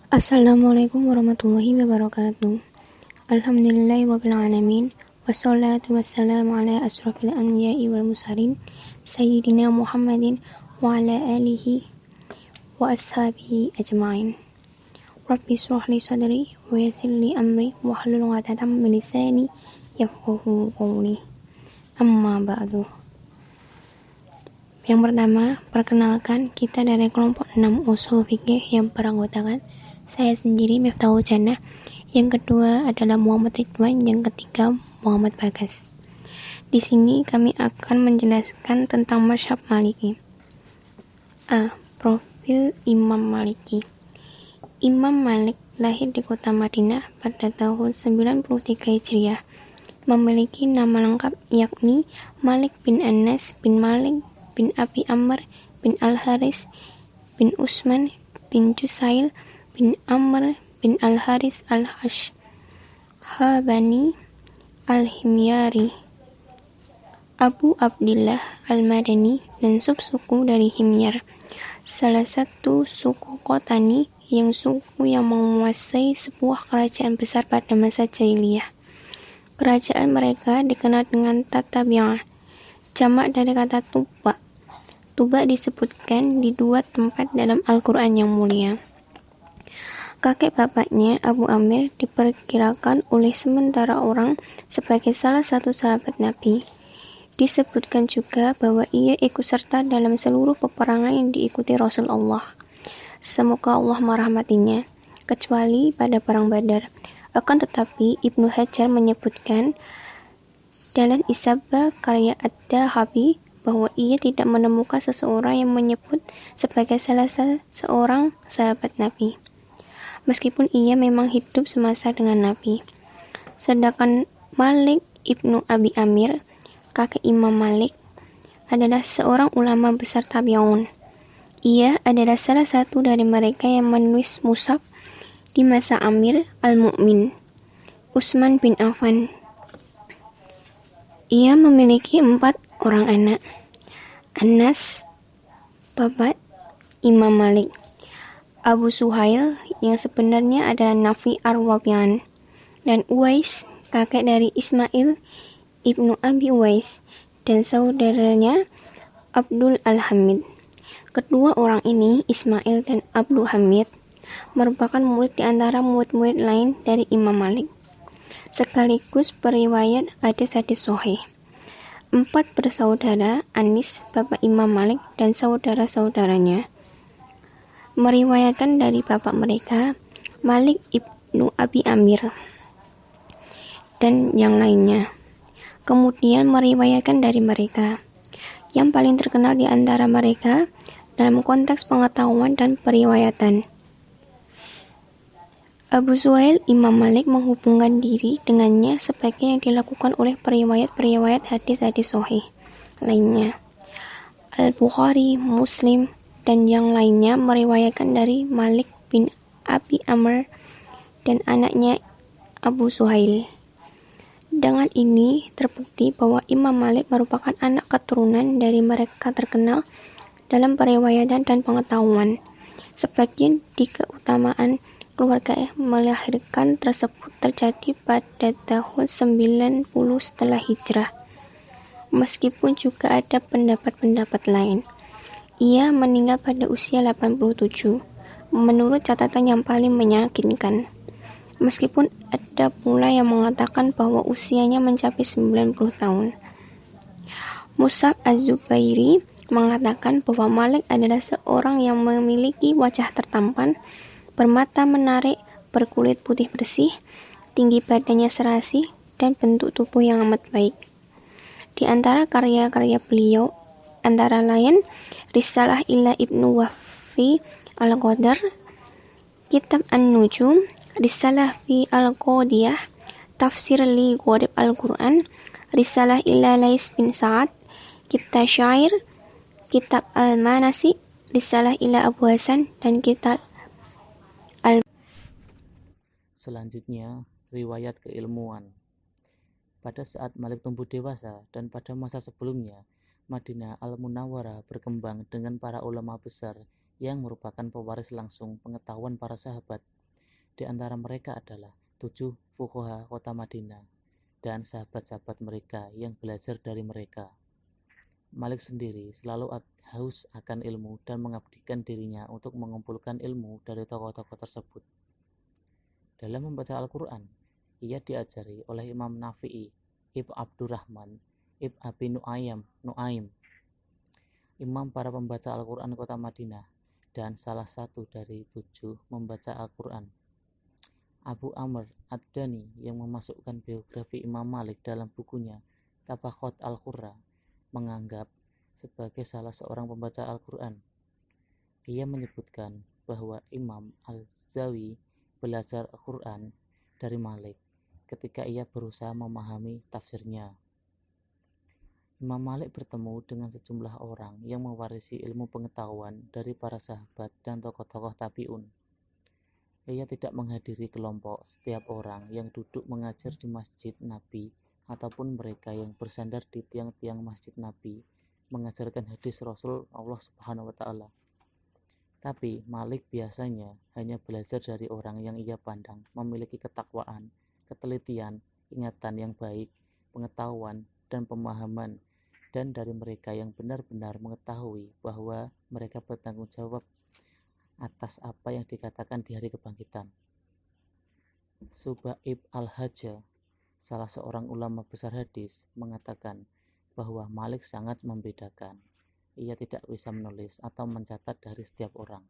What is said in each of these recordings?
Assalamualaikum warahmatullahi wabarakatuh. Alhamdulillahirabbil alamin. Wassalatu wassalamu ala asrofil anbiya'i wal mursalin sayyidina Muhammadin wa ala alihi wa ashabihi ajma'in. Rabbi shrah li sadri wa yassir li amri wahlul 'uqdatam min lisani yafqahu qawli. Amma ba'du. Yang pertama, perkenalkan kita dari kelompok 6 usul fikih yang beranggotakan saya sendiri Miftahul Jannah, yang kedua adalah Muhammad Ridwan, yang ketiga Muhammad Bagas. Di sini kami akan menjelaskan tentang mazhab Maliki. A. Profil Imam Maliki. Imam Malik lahir di kota Madinah pada tahun 93 Hijriah. Memiliki nama lengkap yakni Malik bin Anas bin Malik bin Abi Amr bin Al-Haris bin Utsman bin Jusail bin Amr bin Al-Haris Al-Ashhabani Al-Himyari, Abu Abdillah Al-Madani, dan subsuku dari Himyar, salah satu suku Qotani yang suku yang menguasai sebuah kerajaan besar pada masa jahiliyah. Kerajaan mereka dikenal dengan Tatabi'ah, jamak dari kata Tuba. Tuba disebutkan di 2 tempat dalam Al-Quran yang mulia. Kakek bapaknya, Abu Amir, diperkirakan oleh sementara orang sebagai salah satu sahabat Nabi. Disebutkan juga bahwa ia ikut serta dalam seluruh peperangan yang diikuti Rasulullah. Semoga Allah merahmatinya, kecuali pada perang Badar. Akan tetapi, Ibnu Hajar menyebutkan dalam Isabah karya Ad-Dahabi bahwa ia tidak menemukan seseorang yang menyebut sebagai salah seorang sahabat Nabi, meskipun ia memang hidup semasa dengan Nabi. Sedangkan Malik ibnu Abi Amir, kakek Imam Malik, adalah seorang ulama besar tabi'un. Ia adalah salah satu dari mereka yang menulis mushaf di masa Amir al-Mu'min, Utsman bin Affan. Ia memiliki 4 orang anak. Anas, bapak Imam Malik, Abu Suhail yang sebenarnya adalah Nafi ar-Rabi'an, dan Uwais, kakek dari Ismail ibnu Abi Uwais, dan saudaranya Abdul Al-Hamid. Kedua orang ini, Ismail dan Abdul Hamid, merupakan murid di antara murid-murid lain dari Imam Malik. Sekaligus periwayat hadis-hadis sahih. 4 bersaudara, Anis, bapak Imam Malik, dan saudara-saudaranya, meriwayatkan dari bapak mereka, Malik ibnu Abi Amir, dan yang lainnya. Kemudian meriwayatkan dari mereka. Yang paling terkenal di antara mereka dalam konteks pengetahuan dan periwayatan, Abu Suhail, Imam Malik menghubungkan diri dengannya sebagai yang dilakukan oleh periwayat-periwayat hadis-hadis sahih lainnya. Al-Bukhari, Muslim, dan yang lainnya meriwayatkan dari Malik bin Abi Amr dan anaknya Abu Suhail. Dengan ini terbukti bahwa Imam Malik merupakan anak keturunan dari mereka terkenal dalam periwayatan dan pengetahuan. Sebagian di keutamaan keluarga melahirkan tersebut terjadi pada tahun 90 setelah hijrah. Meskipun juga ada pendapat-pendapat lain, ia meninggal pada usia 87, menurut catatan yang paling meyakinkan. Meskipun ada pula yang mengatakan bahwa usianya mencapai 90 tahun. Mus'ab Az-Zubairi mengatakan bahwa Malik adalah seorang yang memiliki wajah tertampan, bermata menarik, berkulit putih bersih, tinggi badannya serasi, dan bentuk tubuh yang amat baik. Di antara karya-karya beliau antara lain Risalah ila Ibnu Wahfi Al-Qadar, Kitab An-Nujum, Risalah fi Al-Qadiyah, Tafsir li Gharib Al-Quran, Risalah ila Lais bin Sa'ad, Kitab Syair, Kitab Al-Manasi, Risalah ila Abu Hasan, dan Kitab Selanjutnya, riwayat keilmuan. Pada saat Malik tumbuh dewasa dan pada masa sebelumnya, Madinah Al-Munawwarah berkembang dengan para ulama besar yang merupakan pewaris langsung pengetahuan para sahabat. Di antara mereka adalah 7 fuqaha kota Madinah dan sahabat-sahabat mereka yang belajar dari mereka. Malik sendiri selalu haus akan ilmu dan mengabdikan dirinya untuk mengumpulkan ilmu dari tokoh-tokoh tersebut. Dalam membaca Al-Quran, ia diajari oleh Imam Nafi'i, Ibn Abdurrahman, Ibn Abi Nu'aim, imam para pembaca Al-Quran kota Madinah, dan salah satu dari 7 membaca Al-Quran. Abu Amr Ad-Dani yang memasukkan biografi Imam Malik dalam bukunya Tabaqat Al-Qurra menganggap sebagai salah seorang pembaca Al-Quran. Ia menyebutkan bahwa Imam Al-Zawi belajar Al-Quran dari Malik ketika ia berusaha memahami tafsirnya. Imam Malik bertemu dengan sejumlah orang yang mewarisi ilmu pengetahuan dari para sahabat dan tokoh-tokoh tabi'un. Ia tidak menghadiri kelompok setiap orang yang duduk mengajar di masjid Nabi ataupun mereka yang bersandar di tiang-tiang masjid Nabi mengajarkan hadis Rasul Allah Subhanahu wa Ta'ala. Tapi Malik biasanya hanya belajar dari orang yang ia pandang memiliki ketakwaan, ketelitian, ingatan yang baik, pengetahuan, dan pemahaman, dan dari mereka yang benar-benar mengetahui bahwa mereka bertanggung jawab atas apa yang dikatakan di hari kebangkitan. Subaib al-Hajjah, salah seorang ulama besar hadis, mengatakan bahwa Malik sangat membedakan. Ia tidak bisa menulis atau mencatat dari setiap orang.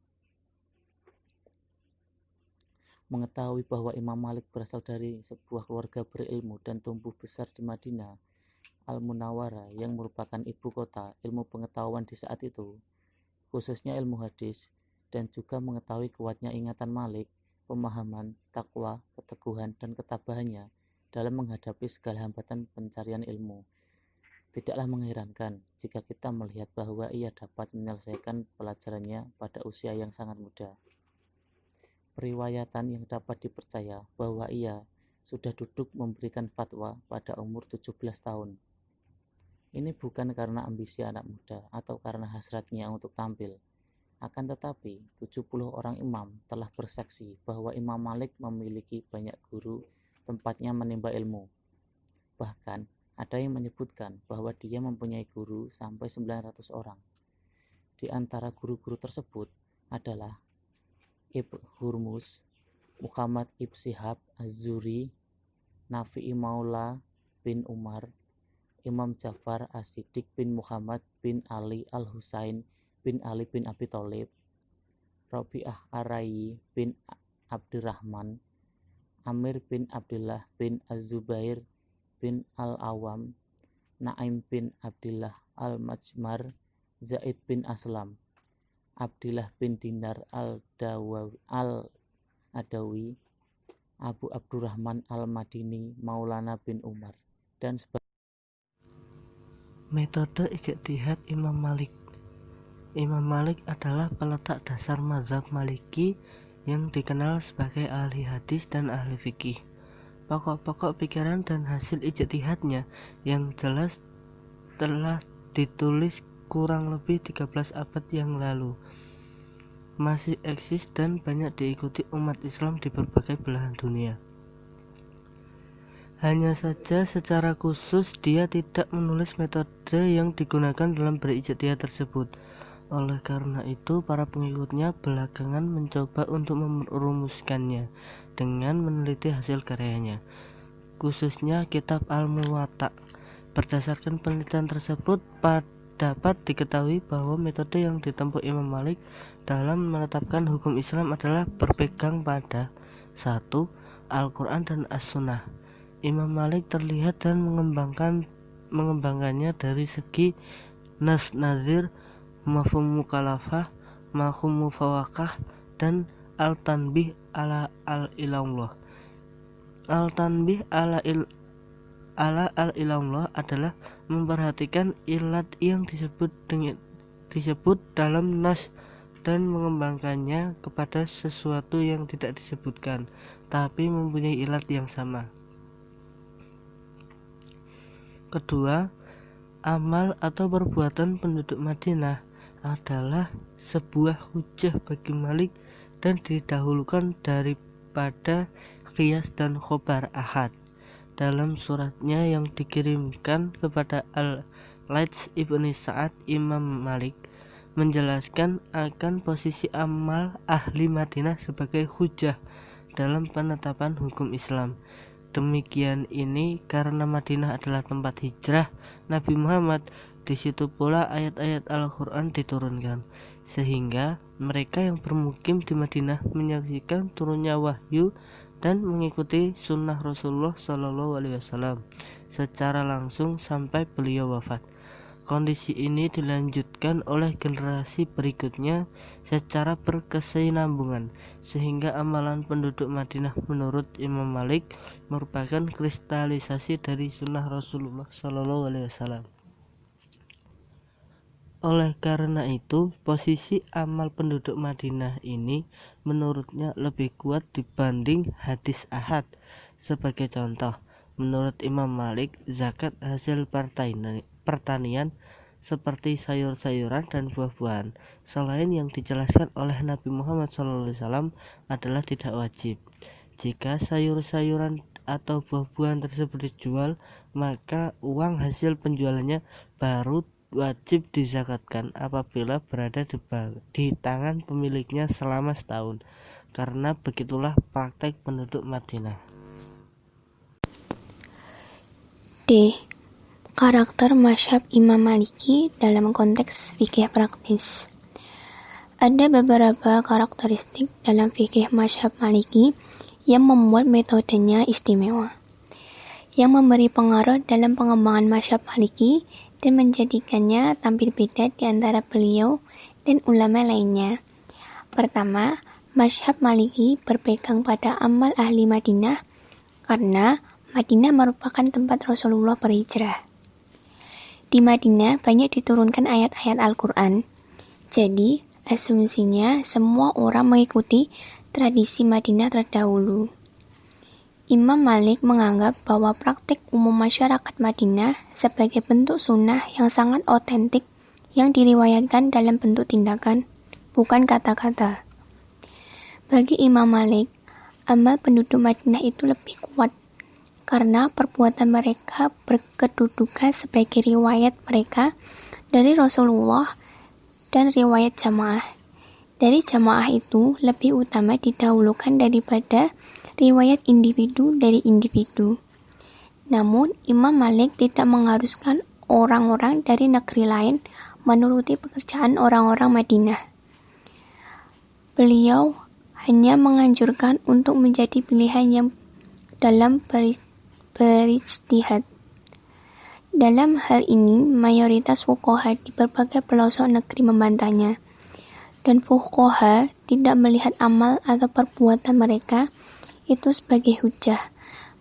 Mengetahui bahwa Imam Malik berasal dari sebuah keluarga berilmu dan tumbuh besar di Madinah Al-Munawwarah yang merupakan ibu kota ilmu pengetahuan di saat itu, khususnya ilmu hadis, dan juga mengetahui kuatnya ingatan Malik, pemahaman, takwa, keteguhan, dan ketabahannya dalam menghadapi segala hambatan pencarian ilmu. Tidaklah mengherankan jika kita melihat bahwa ia dapat menyelesaikan pelajarannya pada usia yang sangat muda. Periwayatan yang dapat dipercaya bahwa ia sudah duduk memberikan fatwa pada umur 17 tahun. Ini bukan karena ambisi anak muda atau karena hasratnya untuk tampil. Akan tetapi, 70 orang imam telah bersaksi bahwa Imam Malik memiliki banyak guru tempatnya menimba ilmu. Bahkan, ada yang menyebutkan bahwa dia mempunyai guru sampai 900 orang. Di antara guru-guru tersebut adalah Ibn Hurmuz, Muhammad Ibn Shihab Az-Zuhri, Nafi'i Maula bin Umar, Imam Ja'far As-Siddiq bin Muhammad bin Ali Al-Husain bin Ali bin Abi Thalib, Rabi'ah Ar-Rayyi bin Abdurrahman, Amir bin Abdullah bin Az-Zubair bin Al-Awam, Naim bin Abdullah Al-Majmar, Zaid bin Aslam, Abdullah bin Dinar Al-Adawi, Abu Abdurrahman Al-Madini, Maulana bin Umar, dan sebagainya. Metode ijtihad Imam Malik. Imam Malik adalah peletak dasar mazhab Maliki yang dikenal sebagai ahli hadis dan ahli fikih. Pokok-pokok pikiran dan hasil ijtihadnya yang jelas telah ditulis kurang lebih 13 abad yang lalu, masih eksis dan banyak diikuti umat Islam di berbagai belahan dunia. Hanya saja secara khusus dia tidak menulis metode yang digunakan dalam berijtihad tersebut. Oleh karena itu, para pengikutnya belakangan mencoba untuk merumuskannya dengan meneliti hasil karyanya, khususnya kitab Al-Muwatta. Berdasarkan penelitian tersebut, dapat diketahui bahwa metode yang ditempuh Imam Malik dalam menetapkan hukum Islam adalah berpegang pada 1. Al-Quran dan As-Sunnah. Imam Malik terlihat dan mengembangkannya dari segi nas nazir, mafhum mukhalafah, mafhum mufawaqah, dan al-tanbih ala al-ilallah. Al-tanbih ala al-ilallah adalah memperhatikan ilat yang disebut dalam nas dan mengembangkannya kepada sesuatu yang tidak disebutkan tapi mempunyai ilat yang sama. Kedua, amal atau perbuatan penduduk Madinah adalah sebuah hujjah bagi Malik dan didahulukan pada qiyas dan khobar ahad. Dalam suratnya yang dikirimkan kepada Al-Laits Ibn Sa'ad, Imam Malik menjelaskan akan posisi amal ahli Madinah sebagai hujjah dalam penetapan hukum Islam. Demikian ini karena Madinah adalah tempat hijrah Nabi Muhammad. Di situ pula ayat-ayat Al-Quran diturunkan, sehingga mereka yang bermukim di Madinah menyaksikan turunnya wahyu dan mengikuti sunnah Rasulullah SAW secara langsung sampai beliau wafat. Kondisi ini dilanjutkan oleh generasi berikutnya secara berkesinambungan, sehingga amalan penduduk Madinah menurut Imam Malik merupakan kristalisasi dari sunnah Rasulullah SAW. Oleh karena itu, posisi amal penduduk Madinah ini menurutnya lebih kuat dibanding hadis ahad. Sebagai contoh, menurut Imam Malik, zakat hasil pertanian seperti sayur-sayuran dan buah-buahan selain yang dijelaskan oleh Nabi Muhammad SAW adalah tidak wajib. Jika sayur-sayuran atau buah-buahan tersebut dijual, maka uang hasil penjualannya baru wajib dizakatkan apabila berada di tangan pemiliknya selama setahun, karena begitulah praktek penduduk Madinah. D. Karakter mazhab Imam Maliki dalam konteks fikih praktis. Ada beberapa karakteristik dalam fikih mazhab Maliki yang membuat metodenya istimewa, yang memberi pengaruh dalam pengembangan mazhab Maliki dan menjadikannya tampil beda di antara beliau dan ulama lainnya. Pertama, mazhab Maliki berpegang pada amal ahli Madinah karena Madinah merupakan tempat Rasulullah berhijrah. Di Madinah banyak diturunkan ayat-ayat Al-Quran, jadi asumsinya semua orang mengikuti tradisi Madinah terdahulu. Imam Malik menganggap bahwa praktik umum masyarakat Madinah sebagai bentuk sunnah yang sangat otentik yang diriwayatkan dalam bentuk tindakan, bukan kata-kata. Bagi Imam Malik, amal penduduk Madinah itu lebih kuat karena perbuatan mereka berkedudukan sebagai riwayat mereka dari Rasulullah dan riwayat jamaah. Dari jamaah itu lebih utama didahulukan daripada riwayat individu dari individu. Namun, Imam Malik tidak mengharuskan orang-orang dari negeri lain menuruti pekerjaan orang-orang Madinah. Beliau hanya menganjurkan untuk menjadi pilihan yang dalam berijtihad. Dalam hal ini, mayoritas fuqaha di berbagai pelosok negeri membantahnya, dan fuqaha tidak melihat amal atau perbuatan mereka itu sebagai hujjah,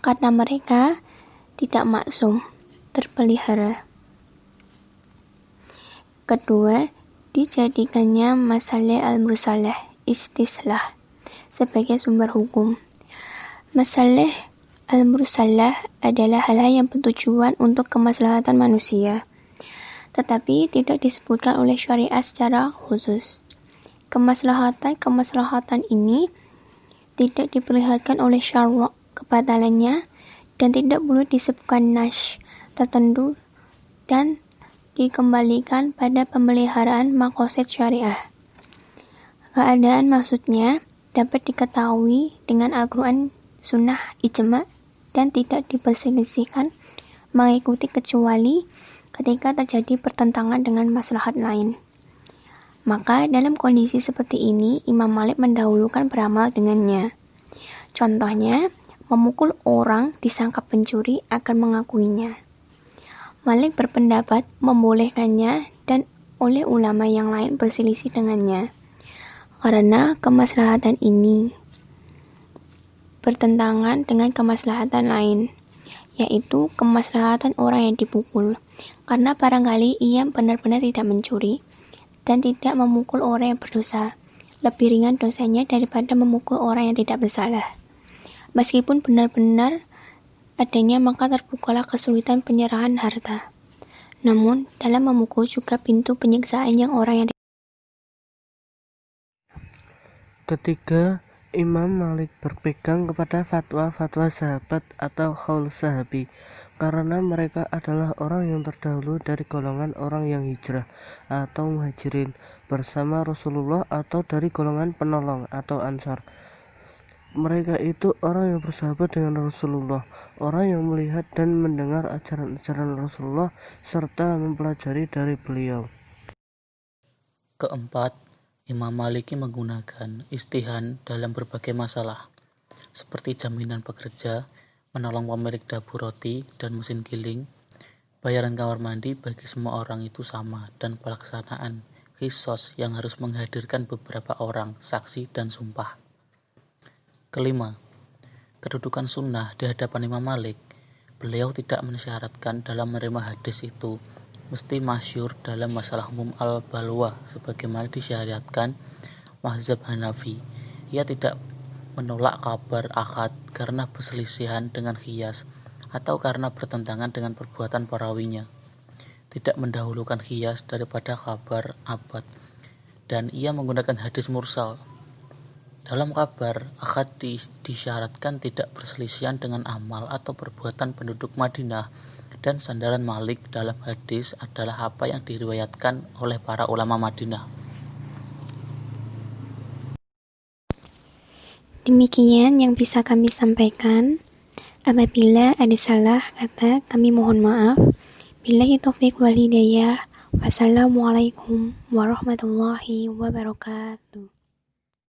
karena mereka tidak maksum, terpelihara. Kedua, dijadikannya masalah al-mursalah istislah sebagai sumber hukum. Masalah al-mursalah adalah hal-hal yang bertujuan untuk kemaslahatan manusia, tetapi tidak disebutkan oleh syariat secara khusus. Kemaslahatan ini tidak diperlihatkan oleh syara' kebatalannya dan tidak perlu disebutkan nas tertentu dan dikembalikan pada pemeliharaan maqasid syariah. Keadaan maksudnya dapat diketahui dengan Al-Quran, Sunnah, Ijma' dan tidak diperselisihkan mengikuti kecuali ketika terjadi pertentangan dengan maslahat lain. Maka dalam kondisi seperti ini, Imam Malik mendahulukan beramal dengannya. Contohnya, memukul orang disangka pencuri akan mengakuinya. Malik berpendapat membolehkannya dan oleh ulama yang lain berselisih dengannya, karena kemaslahatan ini bertentangan dengan kemaslahatan lain, yaitu kemaslahatan orang yang dipukul, karena barangkali ia benar-benar tidak mencuri dan tidak memukul orang yang berdosa. Lebih ringan dosanya daripada memukul orang yang tidak bersalah. Meskipun benar-benar adanya, maka terbukalah kesulitan penyerahan harta. Namun, dalam memukul juga pintu penyiksaan yang orang yang Ketiga, Imam Malik berpegang kepada fatwa-fatwa sahabat atau qaul sahabi karena mereka adalah orang yang terdahulu dari golongan orang yang hijrah atau muhajirin bersama Rasulullah atau dari golongan penolong atau ansar. Mereka itu orang yang bersahabat dengan Rasulullah, orang yang melihat dan mendengar ajaran-ajaran Rasulullah serta mempelajari dari beliau. Keempat, Imam Maliki menggunakan istihan dalam berbagai masalah, seperti jaminan pekerja, menolong pemilik dapur roti dan mesin giling, bayaran kamar mandi bagi semua orang itu sama, dan pelaksanaan qisas yang harus menghadirkan beberapa orang, saksi, dan sumpah. Kelima, kedudukan sunnah di hadapan Imam Malik. Beliau tidak mensyaratkan dalam menerima hadis itu mesti masyhur dalam masalah umum al-balwa sebagaimana disyariatkan mazhab Hanafi. Ia tidak menolak kabar ahad karena perselisihan dengan qiyas atau karena bertentangan dengan perbuatan perawinya. Tidak mendahulukan qiyas daripada kabar abad, dan ia menggunakan hadis mursal. Dalam kabar ahad disyaratkan tidak perselisihan dengan amal atau perbuatan penduduk Madinah, dan sandaran Malik dalam hadis adalah apa yang diriwayatkan oleh para ulama Madinah. Demikian yang bisa kami sampaikan. Apabila ada salah kata, kami mohon maaf. Billahi taufiq wal hidayah. Wassalamualaikum warahmatullahi wabarakatuh.